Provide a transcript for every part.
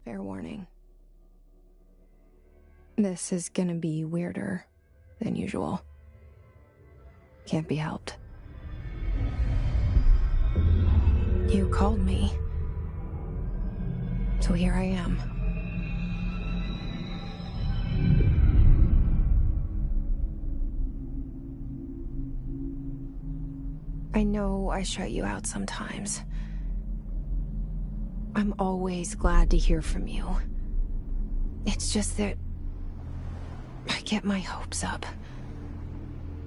Fair warning. This is gonna be weirder than usual. Can't be helped. You called me. So here I am. I know I shut you out sometimes. I'm always glad to hear from you. It's just that I get my hopes up.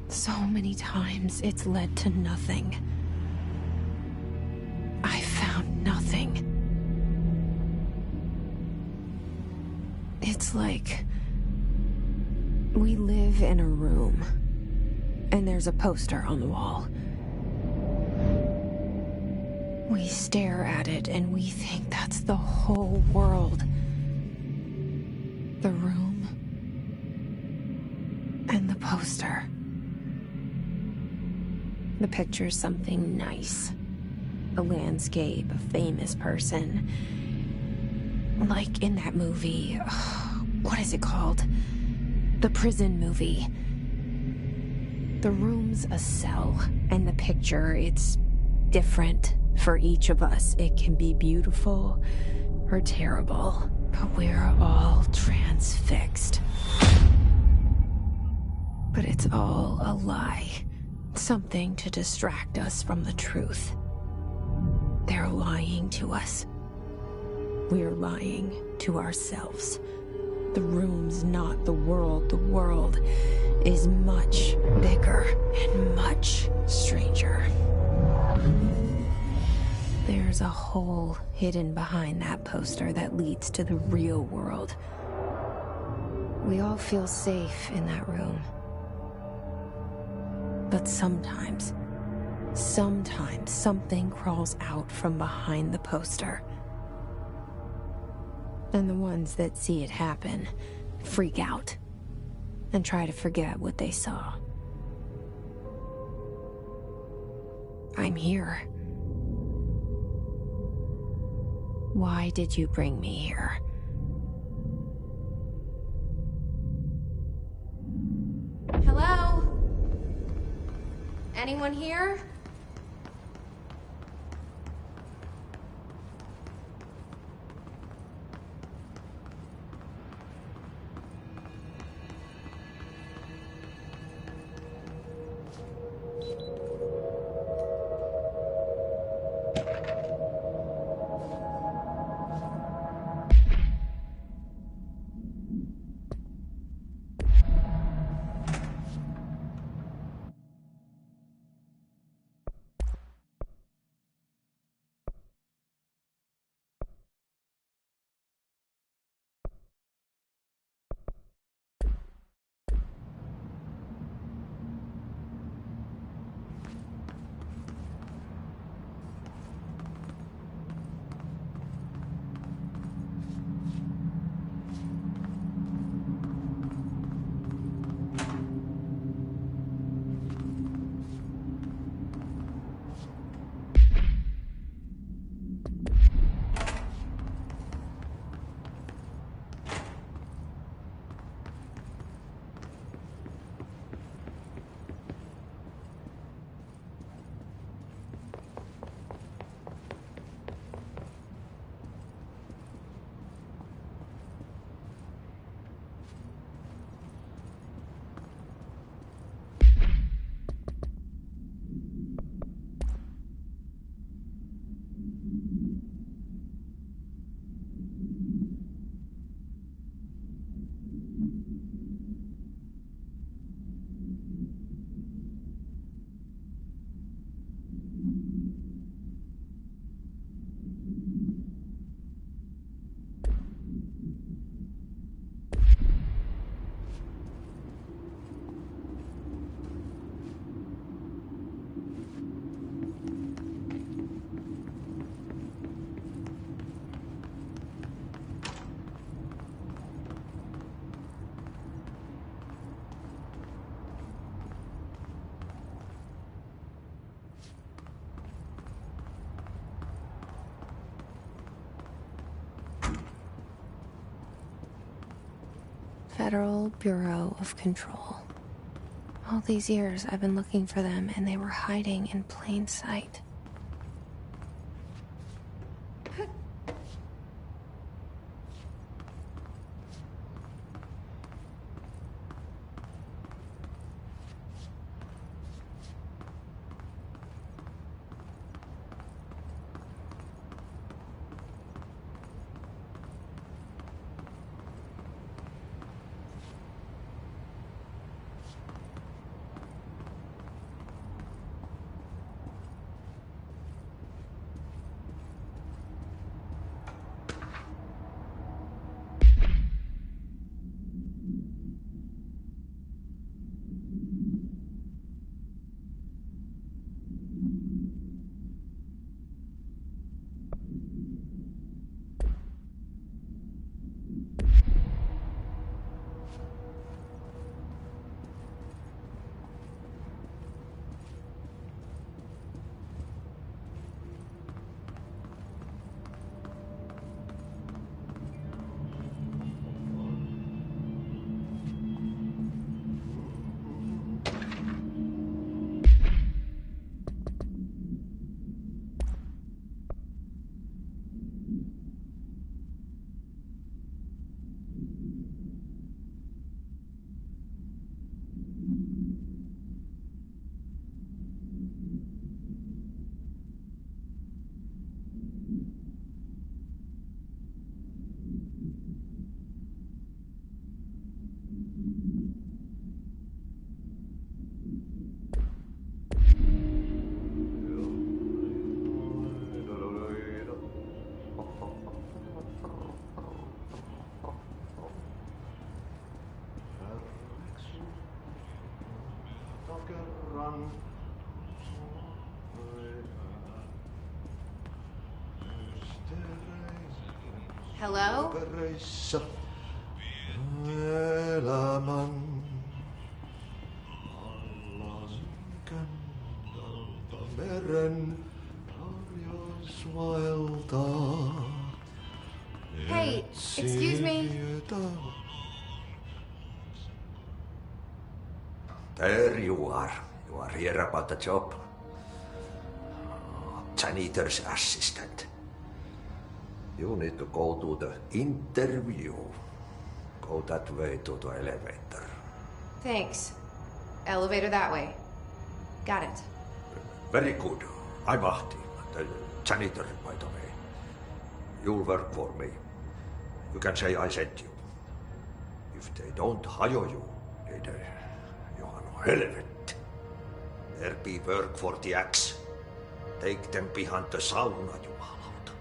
So many times it's led to nothing. I found nothing. It's like we live in a room, and there's a poster on the wall. We stare at it and we think that's the whole world. The room and the poster. The picture's something nice. A landscape, a famous person. Like in that movie, what is it called? The prison movie. The room's a cell, and the picture, it's different for each of us. It can be beautiful or terrible, but we're all transfixed. But it's all a lie. Something to distract us from the truth. They're lying to us. We're lying to ourselves. The room's not the world. The world is much bigger and much stranger. There's a hole hidden behind that poster that leads to the real world. We all feel safe in that room. But sometimes something crawls out from behind the poster. And the ones that see it happen freak out and try to forget what they saw. I'm here. Why did you bring me here? Hello? Anyone here? Federal Bureau of Control. All these years I've been looking for them, and they were hiding in plain sight. Hello? Hey, excuse me. There you are. You are here about the job. Janitor's assistant. You need to go to the interview. Go that way to the elevator. Thanks. Elevator that way. Got it. Very good. I'm Ahti, the janitor, by the way. You'll work for me. You can say I sent you. If they don't hire you, you are no helvet. There be work for the axe. Take them behind the sauna, jumalauta.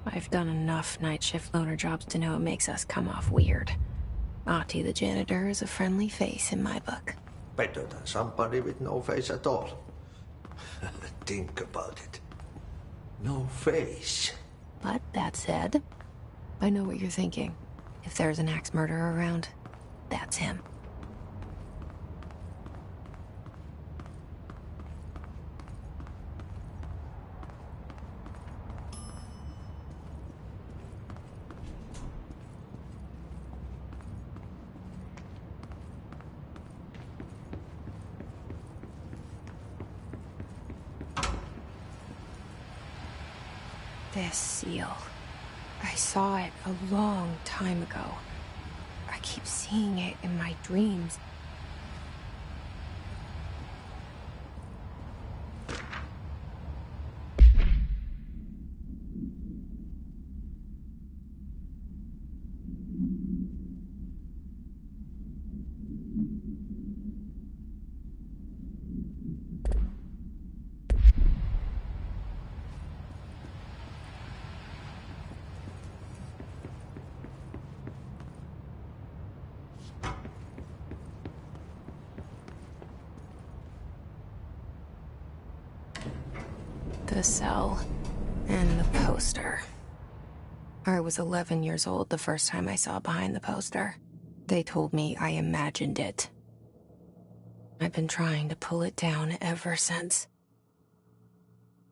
I've done enough night shift loner jobs to know it makes us come off weird. Ahti the janitor is a friendly face in my book. Better than somebody with no face at all. Think about it. No face. But that said, I know what you're thinking. If there's an axe murderer around, that's him. This seal. I saw it a long time ago. I keep seeing it in my dreams. The cell and the poster. I was 11 years old the first time I saw behind the poster. They told me I imagined it. I've been trying to pull it down ever since.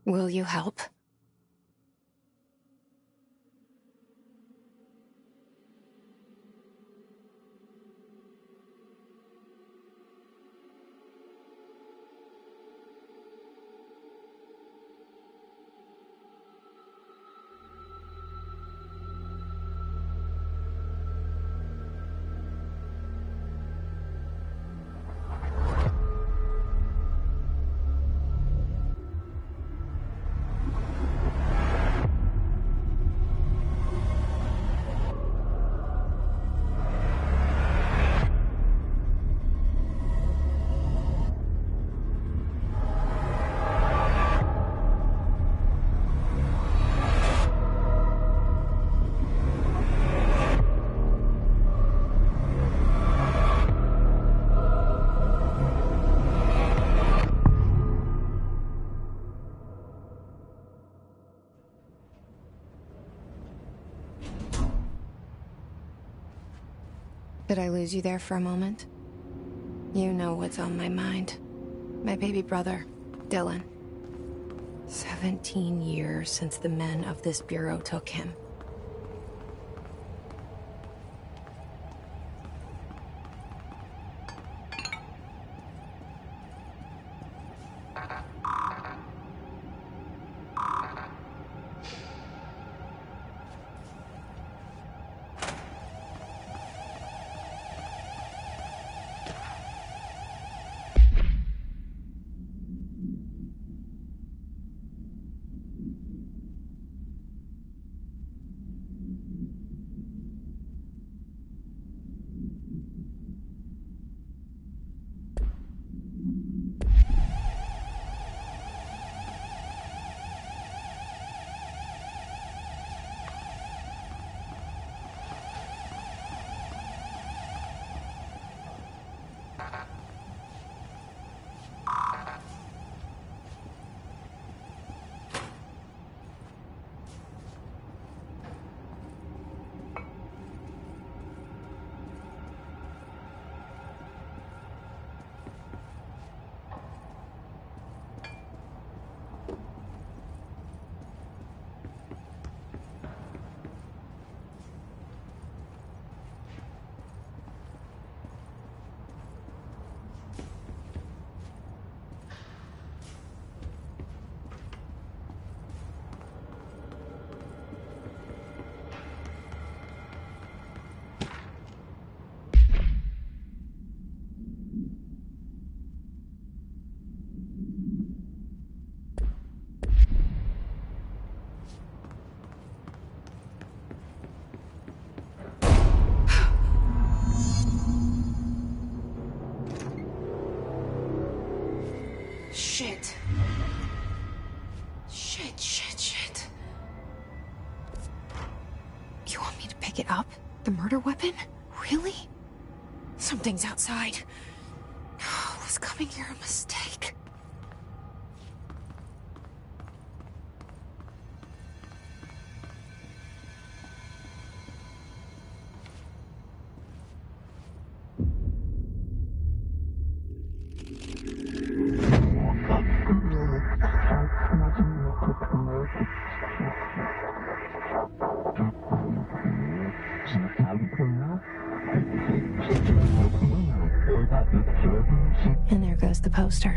Will you help? Did I lose you there for a moment? You know what's on my mind. My baby brother, Dylan. 17 years since the men of this bureau took him. Shit. Shit. You want me to pick it up? The murder weapon? Really? Something's outside. Was coming here a mistake? And there goes the poster.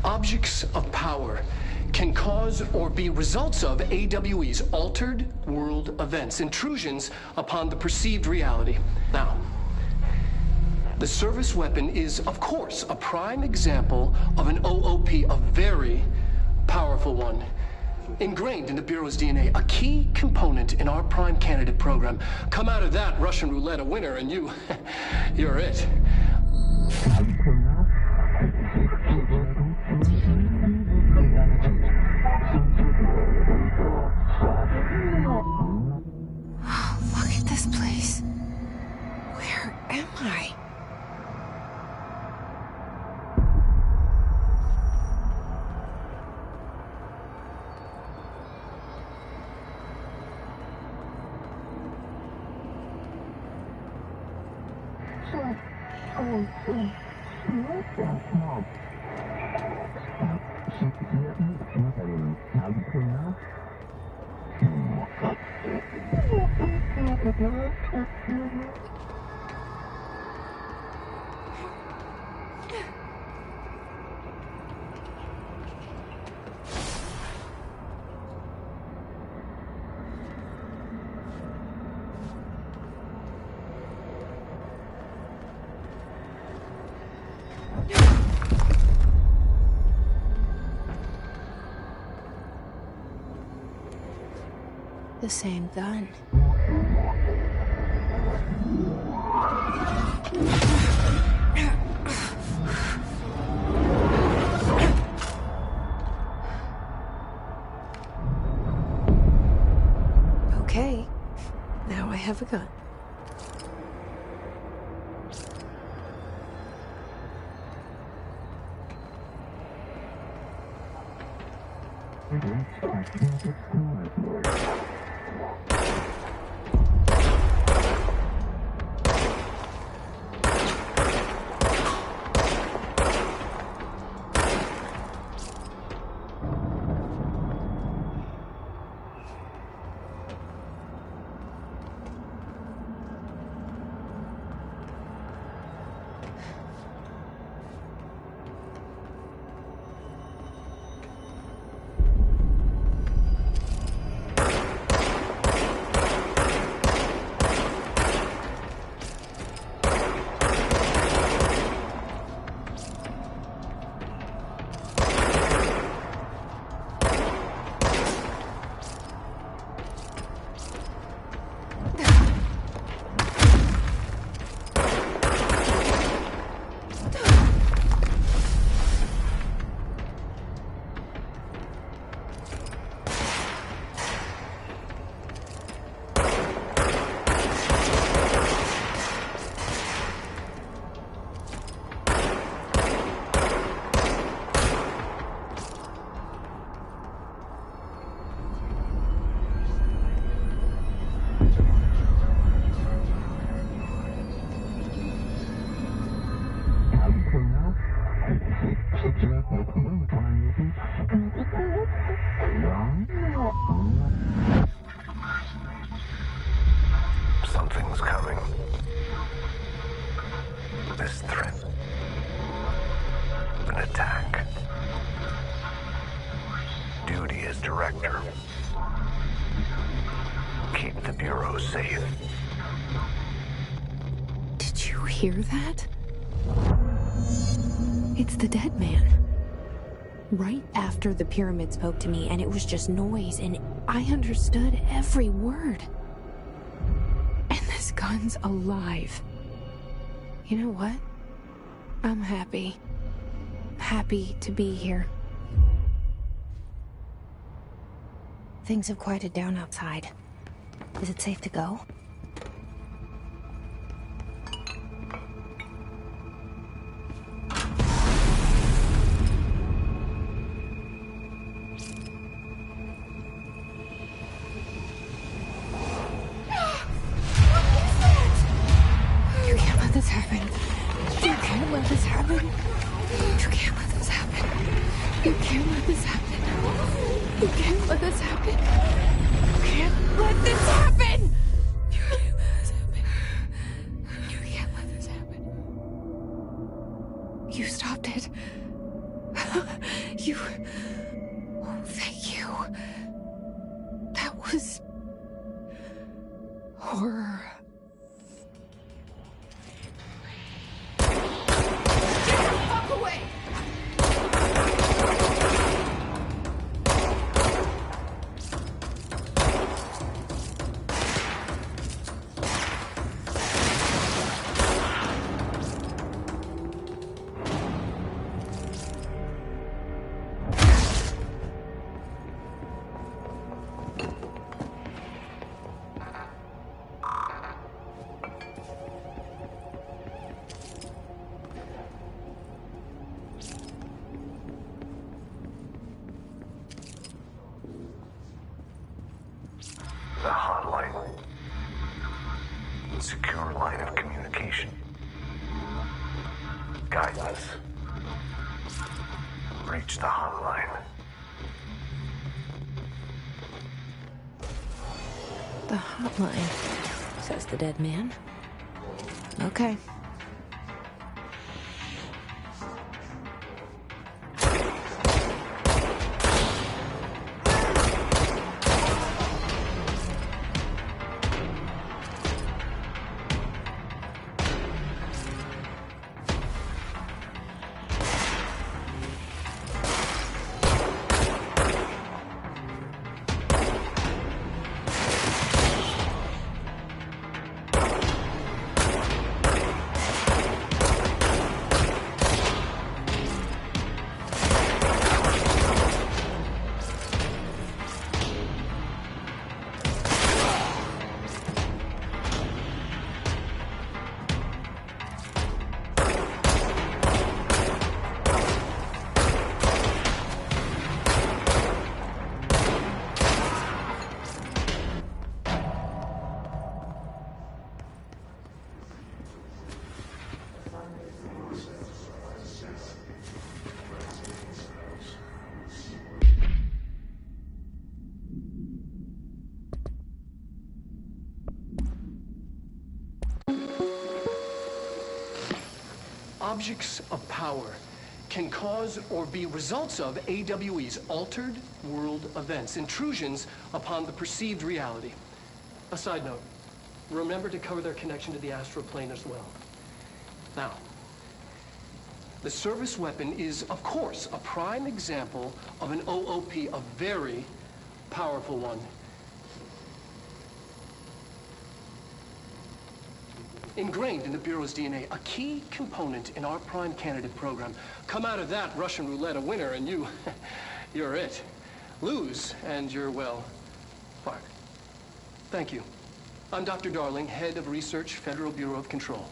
Objects of power can cause or be results of AWE's altered world events, intrusions upon the perceived reality. Now, the service weapon is, of course, a prime example of an OOP, a very powerful one. Ingrained in the Bureau's DNA, a key component in our prime candidate program. Come out of that Russian roulette a winner and you're it. Look at this place. Where am I? The same gun. Okay, now I have a gun. Something's coming. This threat. An attack. Duty as director. Keep the Bureau safe. Did you hear that? It's the dead man. Right after the pyramid spoke to me, and it was just noise, and I understood every word. And this gun's alive. You know what? I'm happy. Happy to be here. Things have quieted down outside. Is it safe to go? This happen. You can't let this happen. You can't let this happen. You can't let this happen. You can't let this happen. You can't let this happen. You can't let this happen. You can't let this happen. You stopped it. You. Oh, thank you. That was horror. The hotline. Secure line of communication. Guidance. Reach the hotline. The hotline, says the dead man. Okay. Objects of power can cause or be results of AWE's altered world events, intrusions upon the perceived reality. A side note, remember to cover their connection to the astral plane as well. Now, the service weapon is, of course, a prime example of an OOP, a very powerful one. Ingrained in the Bureau's DNA, a key component in our prime candidate program. Come out of that Russian roulette a winner and you're it. Lose and you're, well, fired. Thank you. I'm Dr. Darling, head of research, Federal Bureau of Control.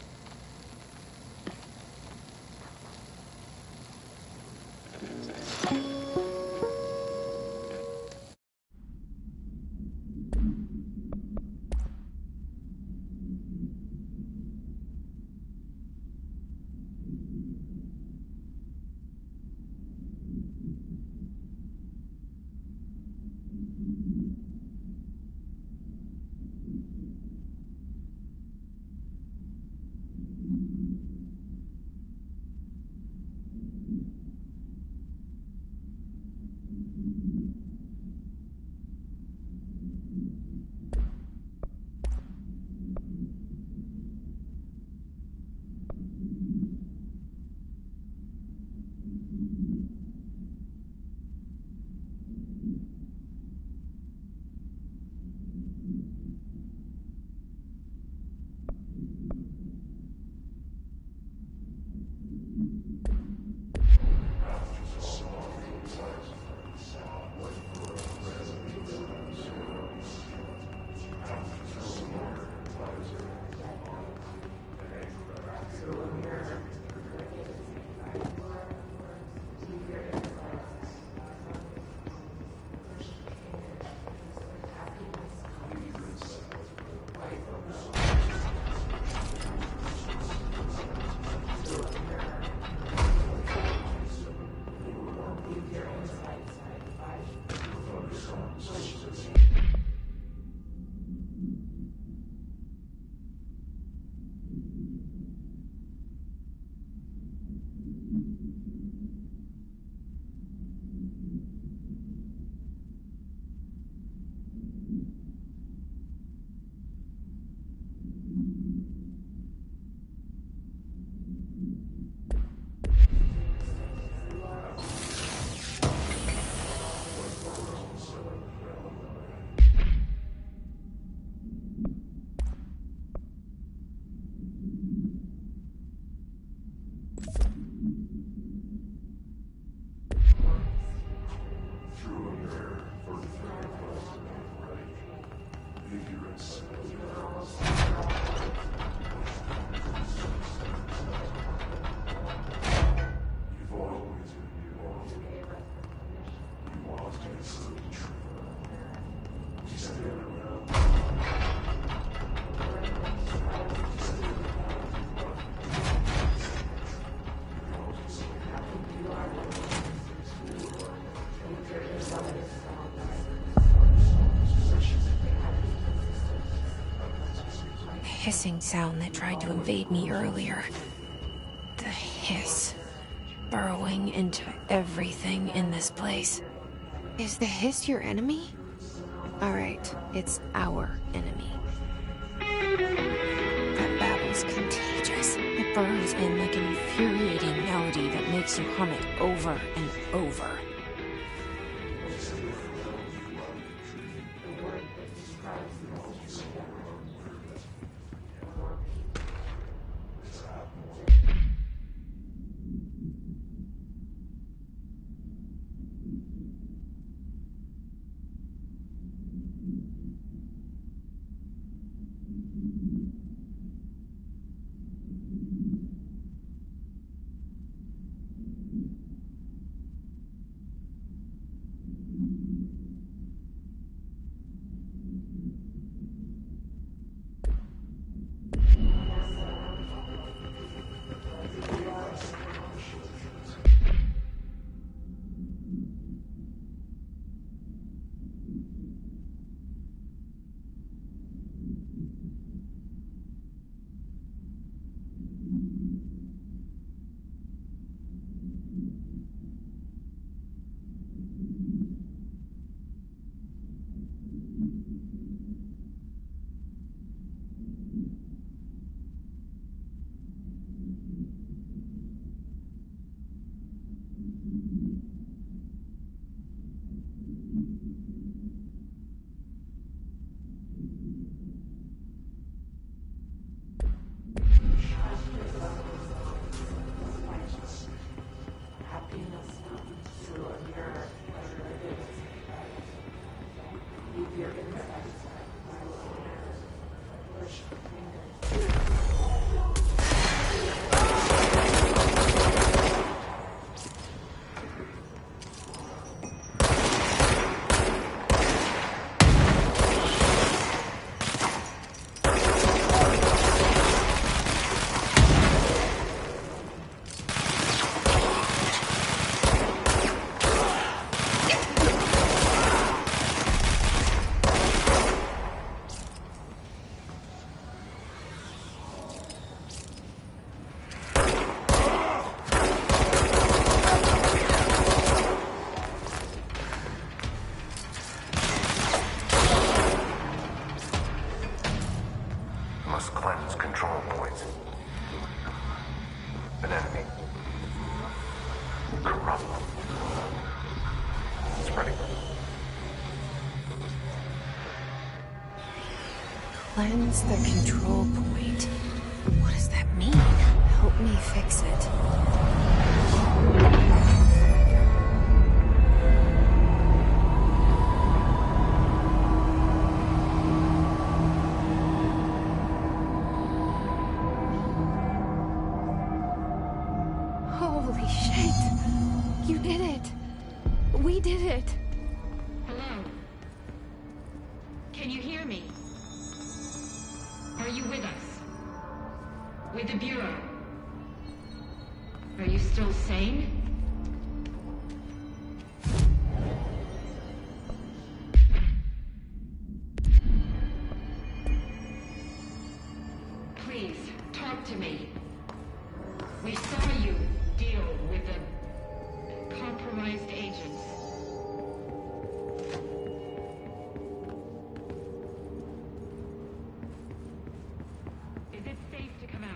Hissing sound that tried to invade me earlier. The hiss, burrowing into everything in this place. Is the hiss your enemy? Alright, it's our enemy. That babble's contagious. It burrows in like an infuriating melody that makes you hum it over and over. Cleanse the control point. What does that mean? Help me fix it. Holy shit! You did it! We did it! Hello? Can you hear me? Are you with us? With the Bureau? Are you still sane? Please, talk to me. We saw you deal with the compromised agents. Is it safe to come out?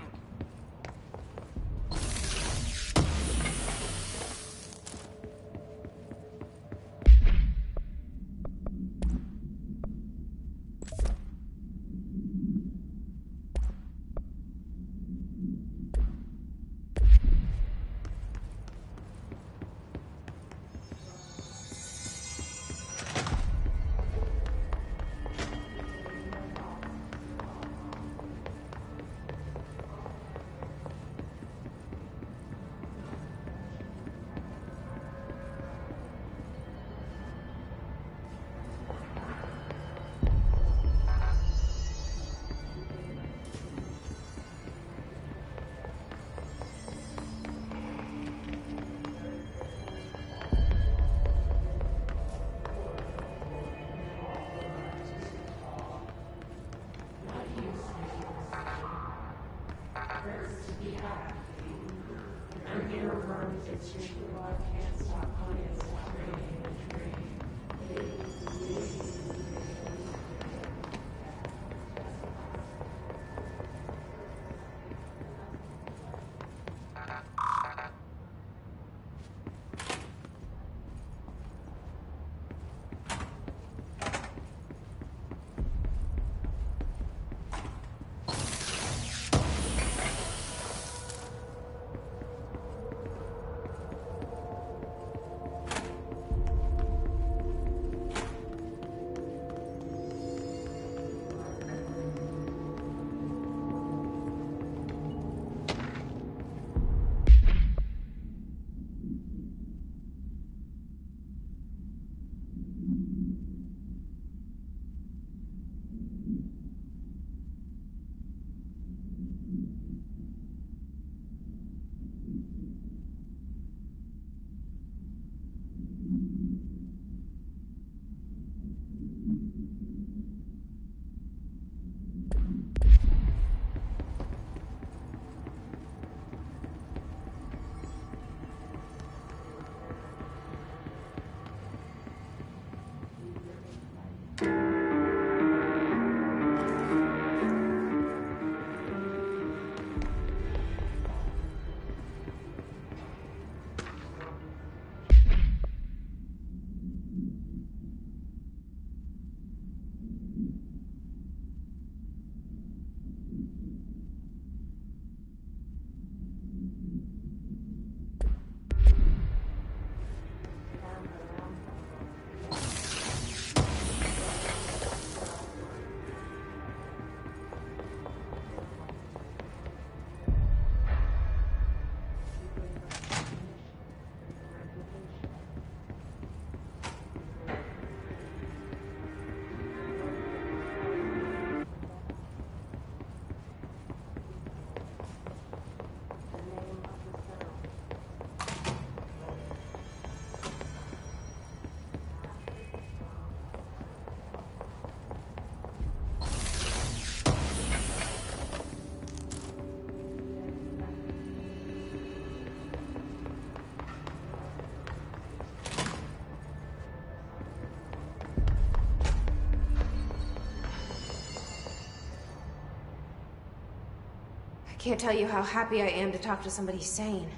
Can't tell you how happy I am to talk to somebody sane.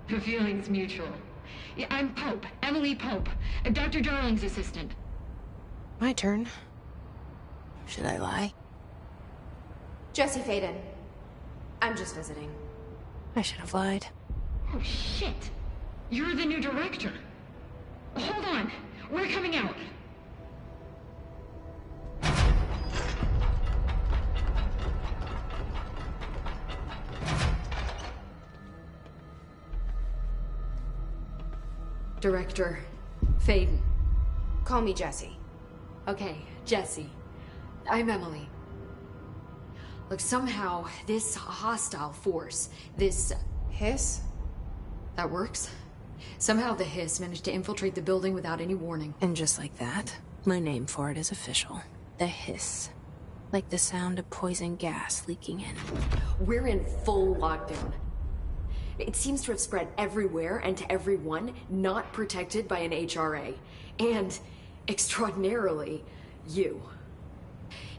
The feeling's mutual. Yeah, I'm Pope, Emily Pope, Dr. Darling's assistant. My turn. Should I lie? Jesse Faden. I'm just visiting. I should have lied. Oh, shit. You're the new director. Hold on. We're coming out. Director Faden. Call me Jesse. Okay, Jesse. I'm Emily. Look, somehow this hostile force, this... Hiss? That works. Somehow the hiss managed to infiltrate the building without any warning. And just like that, my name for it is official. The hiss. Like the sound of poison gas leaking in. We're in full lockdown. It seems to have spread everywhere and to everyone not protected by an HRA. And, extraordinarily, you.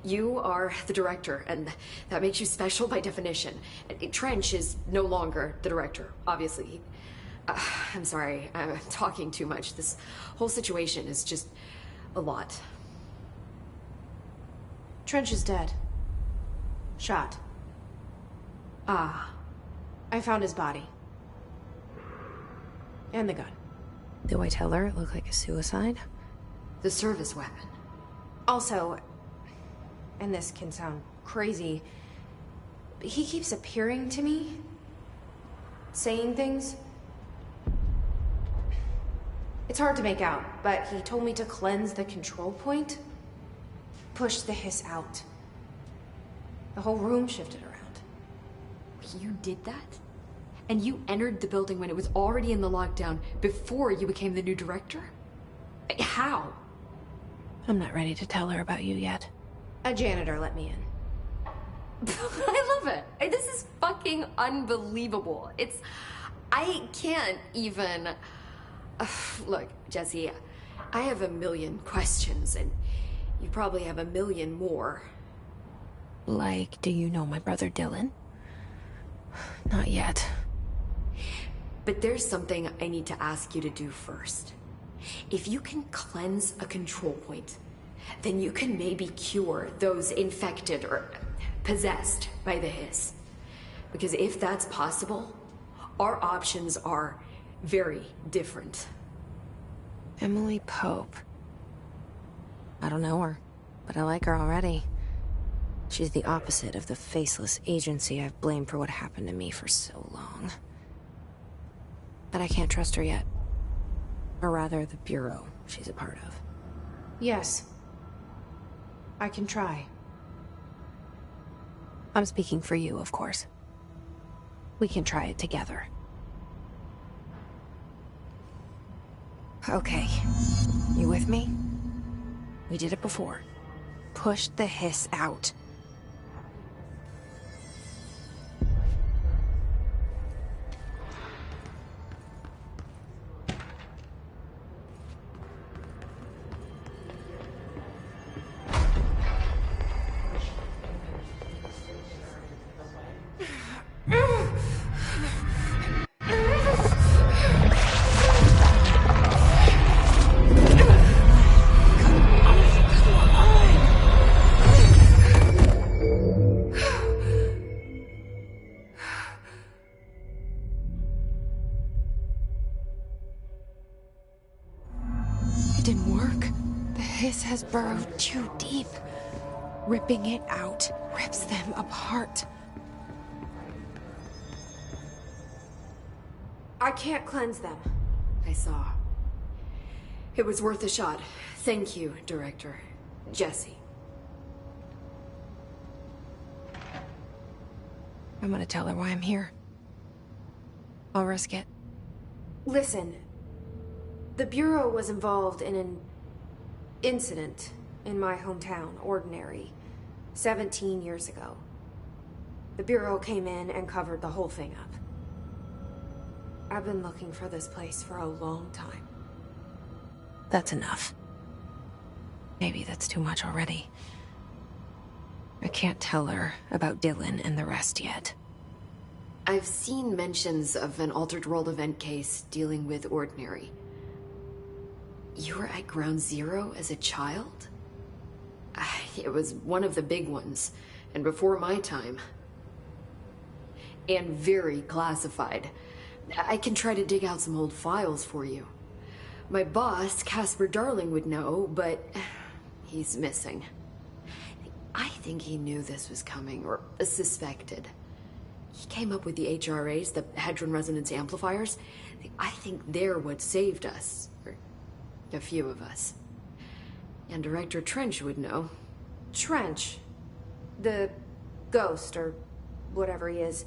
You are the director, and that makes you special by definition. Trench is no longer the director, obviously. I'm sorry, I'm talking too much. This whole situation is just a lot. Trench is dead. Shot. Ah. I found his body. And the gun. Do I tell her it looked like a suicide? The service weapon. Also, and this can sound crazy, but he keeps appearing to me. Saying things. It's hard to make out, but he told me to cleanse the control point. Push the hiss out. The whole room shifted around. You did that? And you entered the building when it was already in the lockdown before you became the new director? How? I'm not ready to tell her about you yet. A janitor let me in. I love it. This is fucking unbelievable. I can't even... Look, Jesse, I have a million questions, and you probably have a million more. Like, do you know my brother Dylan? Not yet. But there's something I need to ask you to do first. If you can cleanse a control point, then you can maybe cure those infected or possessed by the hiss. Because if that's possible, our options are very different. Emily Pope. I don't know her, but I like her already. She's the opposite of the faceless agency I've blamed for what happened to me for so long. But I can't trust her yet. Or rather, the bureau she's a part of. Yes. I can try. I'm speaking for you, of course. We can try it together. Okay. You with me? We did it before. Push the hiss out. Has burrowed too deep. Ripping it out rips them apart. I can't cleanse them. I saw. It was worth a shot. Thank you, Director. Jesse. I'm gonna tell her why I'm here. I'll risk it. Listen. The Bureau was involved in an incident in my hometown, Ordinary, 17 years ago. The Bureau came in and covered the whole thing up. I've been looking for this place for a long time. That's enough. Maybe that's too much already. I can't tell her about Dylan and the rest yet. I've seen mentions of an Altered World event case dealing with Ordinary. You were at Ground Zero as a child? It was one of the big ones, and before my time. And very classified. I can try to dig out some old files for you. My boss, Casper Darling, would know, but he's missing. I think he knew this was coming, or suspected. He came up with the HRAs, the Hadron Resonance Amplifiers. I think they're what saved us. A few of us. And Director Trench would know. Trench? The ghost, or whatever he is.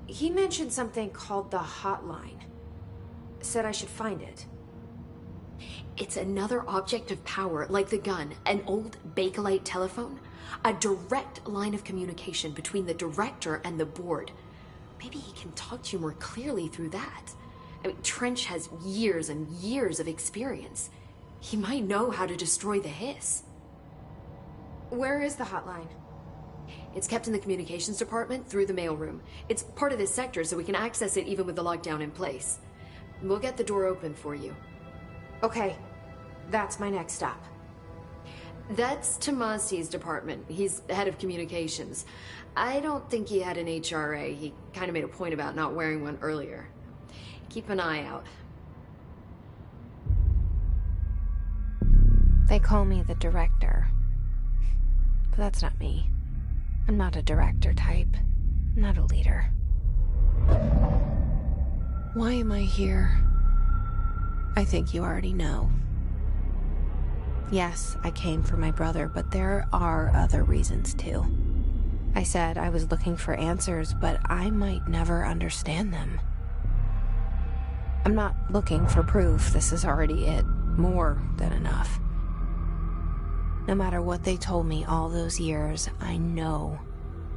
He mentioned something called the Hotline. Said I should find it. It's another object of power, like the gun, an old Bakelite telephone. A direct line of communication between the Director and the board. Maybe he can talk to you more clearly through that. I mean, Trench has years and years of experience. He might know how to destroy the hiss. Where is the hotline? It's kept in the communications department through the mailroom. It's part of this sector, so we can access it even with the lockdown in place. We'll get the door open for you. Okay, that's my next stop. That's Tomasi's department. He's head of communications. I don't think he had an HRA. He kind of made a point about not wearing one earlier. Keep an eye out. They call me the Director. But that's not me. I'm not a director type. I'm not a leader. Why am I here? I think you already know. Yes, I came for my brother, but there are other reasons too. I said I was looking for answers, but I might never understand them. I'm not looking for proof. This is already it. More than enough. No matter what they told me all those years, I know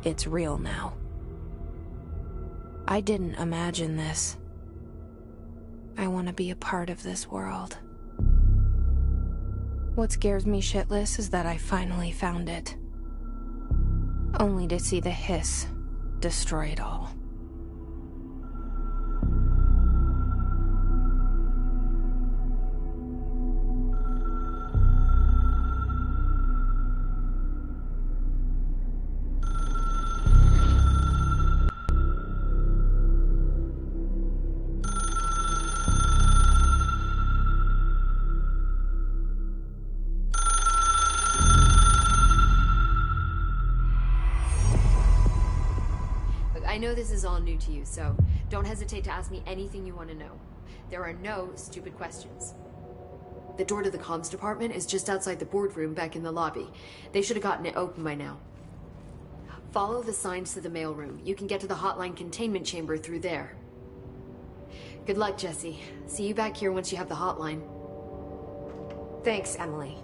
It's real now. I didn't imagine this. I want to be a part of this world. What scares me shitless is that I finally found it. Only to see the hiss destroy it all. I know this is all new to you, so don't hesitate to ask me anything you want to know. There are no stupid questions. The door to the comms department is just outside the boardroom back in the lobby. They should have gotten it open by now. Follow the signs to the mailroom. You can get to the hotline containment chamber through there. Good luck, Jesse. See you back here once you have the hotline. Thanks, Emily.